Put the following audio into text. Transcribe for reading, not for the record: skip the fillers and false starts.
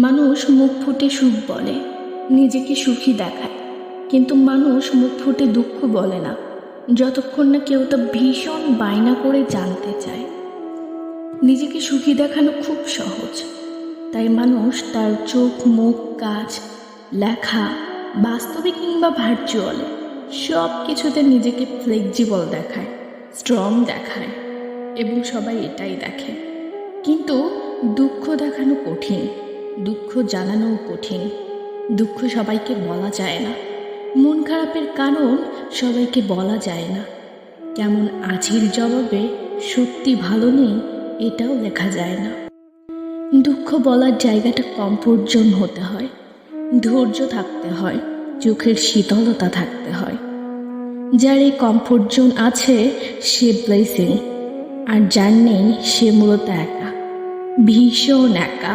মানুষ মুখ ফুটে সুখ বলে, নিজেকে সুখী দেখায়, কিন্তু মানুষ মুখ ফুটে দুঃখ বলে না, যতক্ষণ না কেউ তা ভীষণ বায়না করে জানতে চায়। নিজেকে সুখী দেখানো খুব সহজ, তাই মানুষ তার চোখ, মুখ, কাজ, লেখা, বাস্তবে কিংবা ভার্চুয়ালে সব কিছুতে নিজেকে ফ্লেক্সিবল দেখায়, স্ট্রং দেখায়, এবং সবাই এটাই দেখে। কিন্তু দুঃখ দেখানো কঠিন, দুঃখ জানানোও কঠিন। দুঃখ সবাইকে বলা যায় না, মন খারাপের কারণ সবাইকে বলা যায় না। কেমন আছির জবাবে সত্যি ভালো নেই এটাও লেখা যায় না। দুঃখ বলার জায়গাটা কমফোর্ট জোন হতে হয়, ধৈর্য থাকতে হয়, চোখের শীতলতা থাকতে হয়। যার এই কমফোর্ট জোন আছে সে ব্লেসিং, আর যার নেই সে মূলত একা, ভীষণ একা।